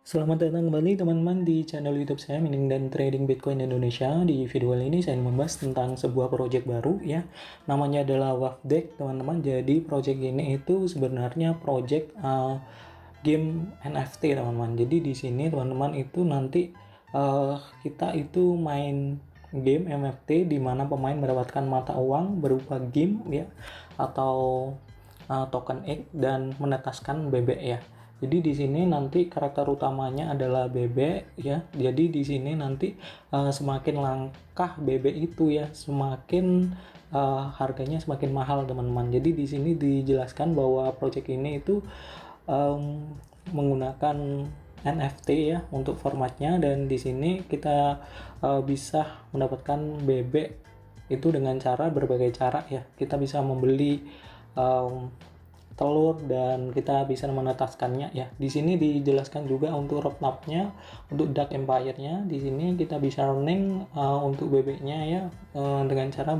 Selamat datang kembali teman-teman di channel YouTube saya Mining dan Trading Bitcoin Indonesia. Di video kali ini saya membahas tentang sebuah project baru ya. Namanya adalah Wafdeck, teman-teman. Jadi project ini itu sebenarnya project game NFT, teman-teman. Jadi di sini teman-teman itu nanti kita itu main game NFT di mana pemain mendapatkan mata uang berupa game ya atau token X dan menetaskan bebek ya. Jadi di sini nanti karakter utamanya adalah bebek ya. Jadi di sini nanti semakin langkah bebek itu ya, semakin harganya semakin mahal, teman-teman. Jadi di sini dijelaskan bahwa project ini itu menggunakan NFT ya untuk formatnya, dan di sini kita bisa mendapatkan bebek itu dengan cara berbagai cara ya. Kita bisa membeli telur dan kita bisa menetaskannya ya. Di sini dijelaskan juga untuk roadmap-nya, untuk Dark Empire-nya. Di sini kita bisa earning untuk bebeknya ya dengan cara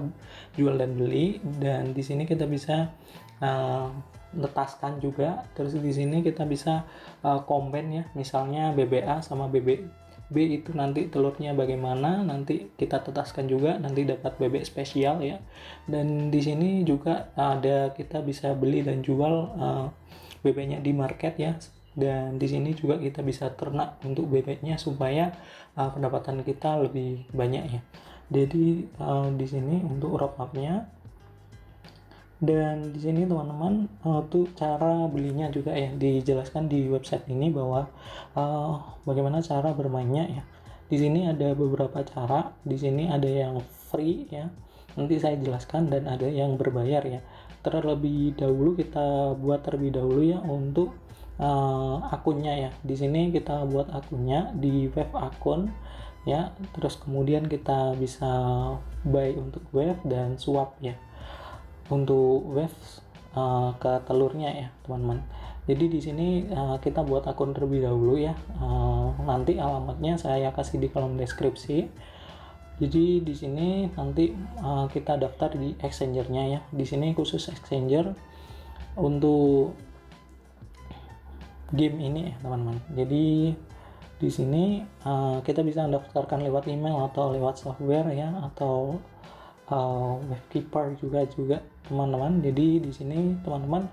jual dan beli, dan di sini kita bisa letaskan juga. Terus di sini kita bisa combine ya, misalnya BBA sama BB B itu nanti telurnya bagaimana, nanti kita tetaskan juga, nanti dapat bebek spesial ya. Dan di sini juga ada kita bisa beli dan jual bebeknya di market ya. Dan di sini juga kita bisa ternak untuk bebeknya supaya pendapatan kita lebih banyak ya. Jadi di sini untuk roadmap-nya. Dan di sini teman-teman tuh cara belinya juga ya dijelaskan di website ini bahwa bagaimana cara bermainnya ya. Di sini ada beberapa cara. Di sini ada yang free ya. Nanti saya jelaskan, dan ada yang berbayar ya. Terlebih dahulu kita buat terlebih dahulu ya untuk akunnya ya. Di sini kita buat akunnya di web akun ya. Terus kemudian kita bisa buy untuk web dan swap ya untuk waves ke telurnya ya, teman-teman. Jadi di sini kita buat akun terlebih dahulu ya. Nanti alamatnya saya kasih di kolom deskripsi. Jadi di sini nanti kita daftar di exchanger-nya ya. Di sini khusus exchanger untuk game ini ya, teman-teman. Jadi di sini kita bisa daftarkan lewat email atau lewat software ya, atau webkeeper juga teman-teman. Jadi di sini teman-teman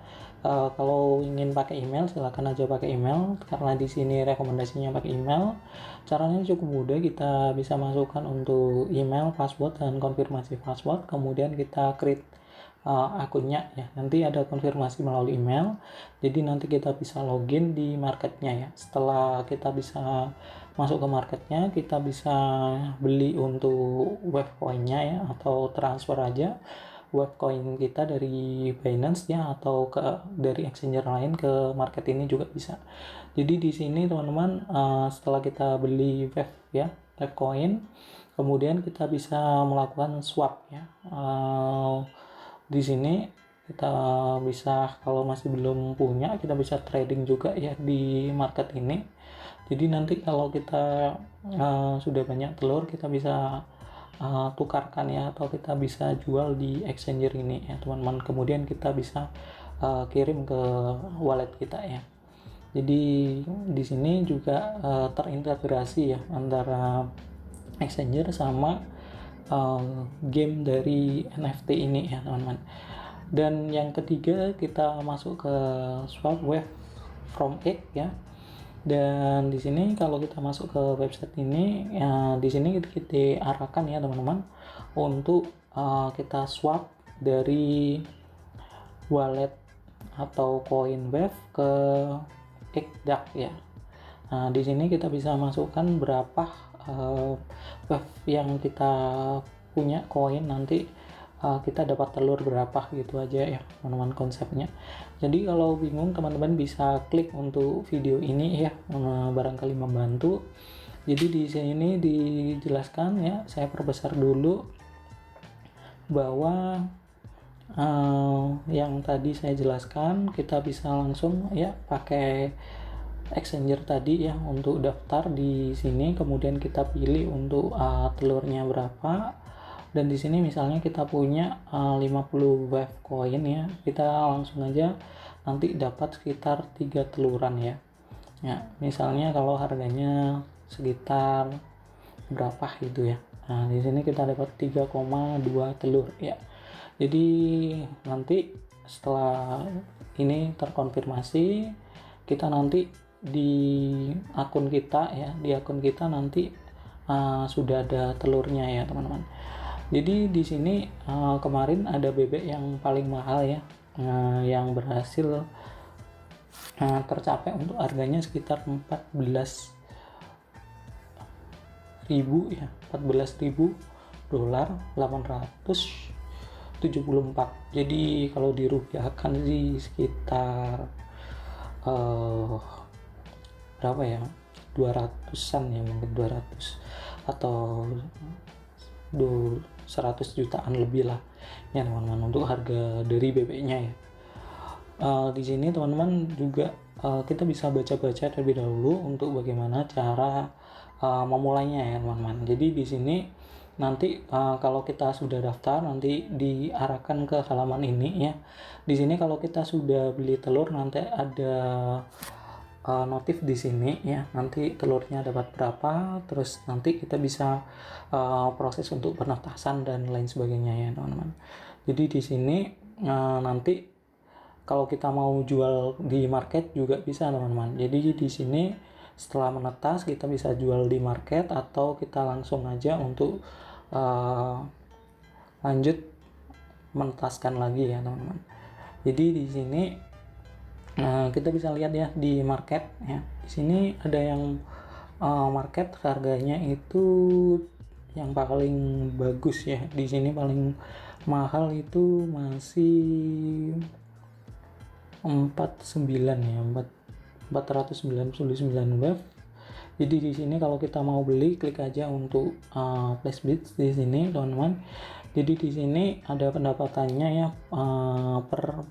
kalau ingin pakai email silakan aja pakai email, karena di sini rekomendasinya pakai email. Caranya cukup mudah, kita bisa masukkan untuk email, password dan konfirmasi password, kemudian kita create akunnya ya. Nanti ada konfirmasi melalui email, jadi nanti kita bisa login di marketnya ya. Setelah kita bisa masuk ke marketnya, kita bisa beli untuk webcoinnya ya, atau transfer aja webcoin kita dari Binance ya, atau dari exchanger lain ke market ini juga bisa. Jadi di sini teman-teman setelah kita beli web ya, webcoin, kemudian kita bisa melakukan swap ya. Di sini kita bisa, kalau masih belum punya, kita bisa trading juga ya di market ini. Jadi nanti kalau kita sudah banyak telur, kita bisa tukarkan ya, atau kita bisa jual di exchanger ini ya, teman-teman. Kemudian kita bisa kirim ke wallet kita ya. Jadi di sini juga terintegrasi ya antara exchanger sama game dari NFT ini ya, teman-teman. Dan yang ketiga kita masuk ke swap web from X ya. Dan di sini kalau kita masuk ke website ini ya, di sini kita diarahkan ya, teman-teman, untuk kita swap dari wallet atau coin wave ke XDAX ya. Nah, di sini kita bisa masukkan berapa wave yang kita punya koin, nanti kita dapat telur berapa gitu aja ya, teman-teman, konsepnya. Jadi kalau bingung teman-teman bisa klik untuk video ini ya, barangkali membantu. Jadi di sini dijelaskan ya, saya perbesar dulu bahwa yang tadi saya jelaskan, kita bisa langsung ya pakai exchanger tadi ya untuk daftar di sini, kemudian kita pilih untuk telurnya berapa. Dan di sini misalnya kita punya 50 wave coin ya, kita langsung aja nanti dapat sekitar 3 teluran ya. Ya, misalnya kalau harganya sekitar berapa gitu ya. Nah, di sini kita dapat 3,2 telur ya. Jadi nanti setelah ini terkonfirmasi, kita nanti di akun kita ya, di akun kita nanti sudah ada telurnya ya teman-teman. Jadi di sini kemarin ada bebek yang paling mahal ya, yang berhasil tercapai untuk harganya sekitar 14.000 ya, 14.000 dolar, 874. Jadi kalau dirupiahkan sih sekitar berapa ya, 200-an ya, mungkin 200 atau 100 jutaan lebih lah ya teman-teman untuk harga dari bebeknya ya. Di sini teman-teman juga kita bisa baca-baca terlebih dahulu untuk bagaimana cara memulainya ya teman-teman. Jadi di sini nanti kalau kita sudah daftar nanti diarahkan ke halaman ini ya. Di sini kalau kita sudah beli telur nanti ada notif di sini ya. Nanti telurnya dapat berapa, terus nanti kita bisa proses untuk penetasan dan lain sebagainya ya teman-teman. Jadi di sini nanti kalau kita mau jual di market juga bisa teman-teman. Jadi di sini setelah menetas kita bisa jual di market atau kita langsung aja untuk lanjut menetaskan lagi ya teman-teman. Jadi di sini kita bisa lihat ya di market ya. Di sini ada yang market harganya itu yang paling bagus ya. Di sini paling mahal itu masih 49 ya, 499 wave. Jadi di sini kalau kita mau beli klik aja untuk place bid di sini teman-teman. Jadi di sini ada pendapatannya ya, per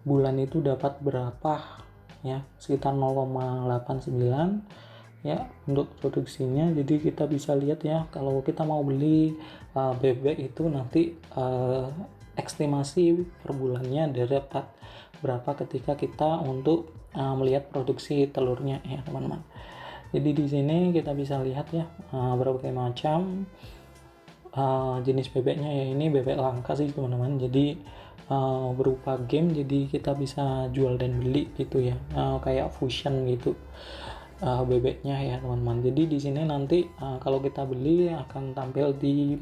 bulan itu dapat berapa ya, sekitar 0,89 ya untuk produksinya. Jadi kita bisa lihat ya kalau kita mau beli bebek itu nanti estimasi per bulannya dapat berapa ketika kita untuk melihat produksi telurnya ya teman-teman. Jadi di sini kita bisa lihat ya berbagai macam jenis bebeknya ya. Ini bebek langka sih teman-teman. Jadi berupa game, jadi kita bisa jual dan beli gitu ya, kayak fusion gitu bebeknya ya teman-teman. Jadi di sini nanti kalau kita beli akan tampil di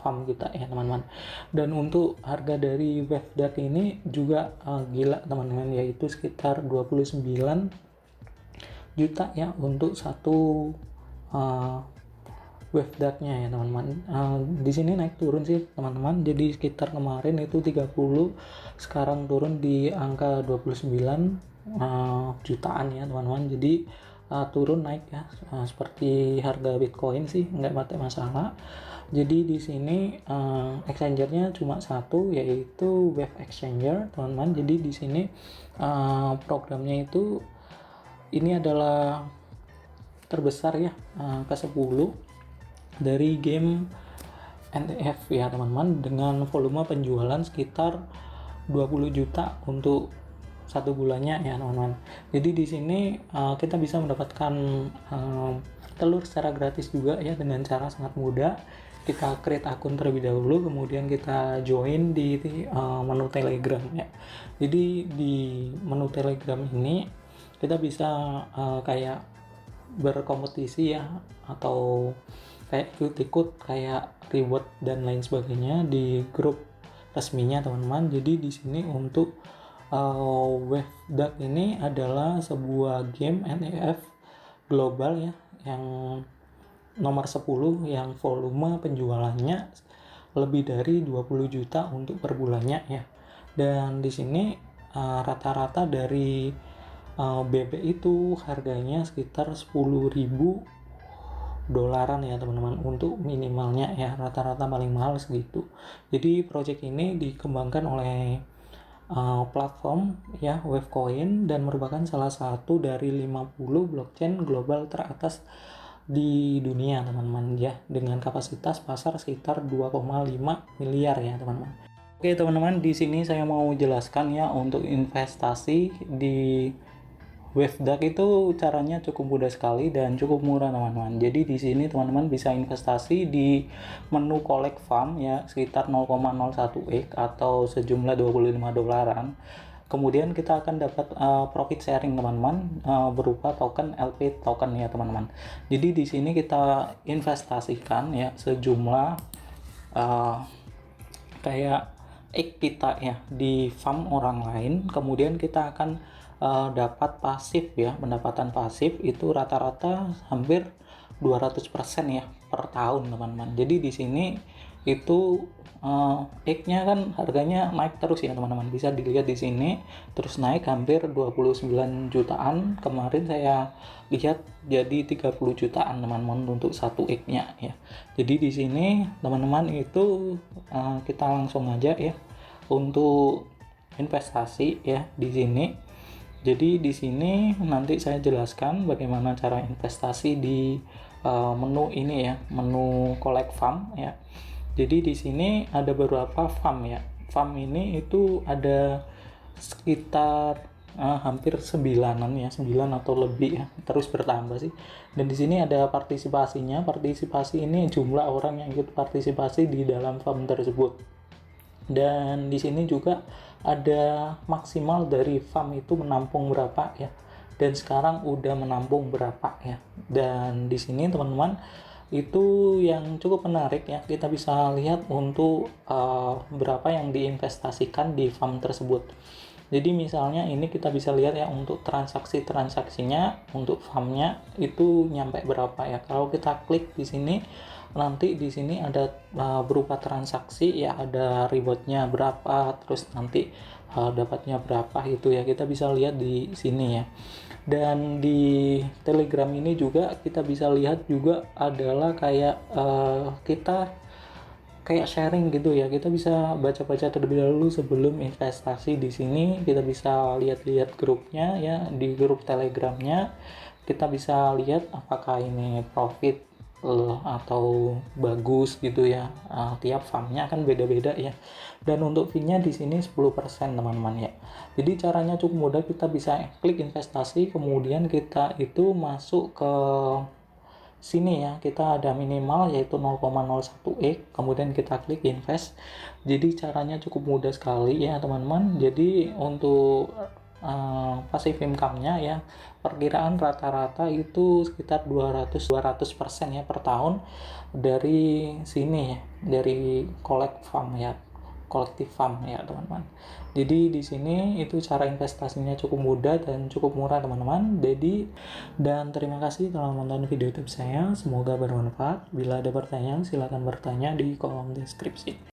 farm kita ya teman-teman. Dan untuk harga dari wave duck ini juga gila teman-teman, yaitu sekitar 29 juta ya untuk satu wave ducknya ya teman-teman. Di sini naik turun sih teman-teman. Jadi sekitar kemarin itu 30, sekarang turun di angka 29 jutaan ya teman-teman. Jadi turun naik ya, seperti harga Bitcoin sih, nggak masalah. Jadi di sini exchangernya cuma satu, yaitu Wave Exchanger teman-teman. Jadi di sini programnya itu ini adalah terbesar ya, ke-10 dari game NTF ya teman-teman, dengan volume penjualan sekitar 20 juta untuk satu bulannya ya teman-teman. Jadi di sini kita bisa mendapatkan telur secara gratis juga ya, dengan cara sangat mudah. Kita create akun terlebih dahulu, kemudian kita join di menu Telegram ya. Jadi di menu Telegram ini kita bisa kayak berkompetisi ya, atau kayak ikut-ikut kayak reward dan lain sebagainya di grup resminya teman-teman. Jadi di sini untuk Wave Duck ini adalah sebuah game NEF global ya, yang nomor 10 yang volume penjualannya lebih dari 20 juta untuk per bulannya ya. Dan di sini rata-rata dari bebek itu harganya sekitar 10.000 dolaran ya teman-teman untuk minimalnya ya, rata-rata paling mahal segitu. Jadi project ini dikembangkan oleh platform ya Wavecoin, dan merupakan salah satu dari 50 blockchain global teratas di dunia teman-teman ya, dengan kapasitas pasar sekitar 2,5 miliar ya teman-teman. Oke teman-teman, di sini saya mau jelaskan ya untuk investasi di Wavedark itu caranya cukup mudah sekali dan cukup murah teman-teman. Jadi di sini teman-teman bisa investasi di menu collect farm ya sekitar 0,01 atau sejumlah 25 dolaran. Kemudian kita akan dapat profit sharing teman-teman berupa token LP token ya teman-teman. Jadi di sini kita investasikan ya sejumlah uh, kayak kita ya di farm orang lain, kemudian kita akan dapat pasif ya, pendapatan pasif itu rata-rata hampir 200% ya per tahun teman-teman. Jadi di sini itu nya kan harganya naik terus ya teman-teman, bisa dilihat di sini terus naik hampir 29 jutaan, kemarin saya lihat jadi 30 jutaan teman-teman untuk satu nya ya. Jadi di sini teman-teman itu kita langsung aja ya untuk investasi ya di sini. Jadi di sini nanti saya jelaskan bagaimana cara investasi di menu ini ya, menu collect farm ya. Jadi di sini ada beberapa farm ya. Farm ini itu ada sekitar hampir 9-an ya, 9 atau lebih ya, terus bertambah sih. Dan di sini ada partisipasinya. Partisipasi ini jumlah orang yang ikut partisipasi di dalam farm tersebut. Dan di sini juga ada maksimal dari farm itu menampung berapa ya. Dan sekarang udah menampung berapa ya. Dan di sini teman-teman itu yang cukup menarik ya, kita bisa lihat untuk berapa yang diinvestasikan di farm tersebut. Jadi misalnya ini kita bisa lihat ya untuk transaksinya untuk farmnya itu nyampe berapa ya. Kalau kita klik di sini nanti di sini ada berupa transaksi ya, ada rewardnya berapa, terus nanti dapatnya berapa itu ya, kita bisa lihat di sini ya. Dan di Telegram ini juga kita bisa lihat juga adalah kayak kita kayak sharing gitu ya, kita bisa baca-baca terlebih dahulu sebelum investasi. Di sini kita bisa lihat-lihat grupnya ya, di grup Telegramnya kita bisa lihat apakah ini profit atau bagus gitu ya. Tiap farmnya kan beda-beda ya. Dan untuk fee-nya di sini 10% teman-teman ya. Jadi caranya cukup mudah, kita bisa klik investasi, kemudian kita itu masuk ke sini ya, kita ada minimal yaitu 0,01 kemudian kita klik invest. Jadi caranya cukup mudah sekali ya teman-teman. Jadi untuk passive income-nya ya, perkiraan rata-rata itu sekitar 200% ya per tahun dari sini ya, dari collective farm ya teman-teman. Jadi di sini itu cara investasinya cukup mudah dan cukup murah teman-teman. Dan terima kasih telah menonton video YouTube saya, semoga bermanfaat. Bila ada pertanyaan silakan bertanya di kolom deskripsi.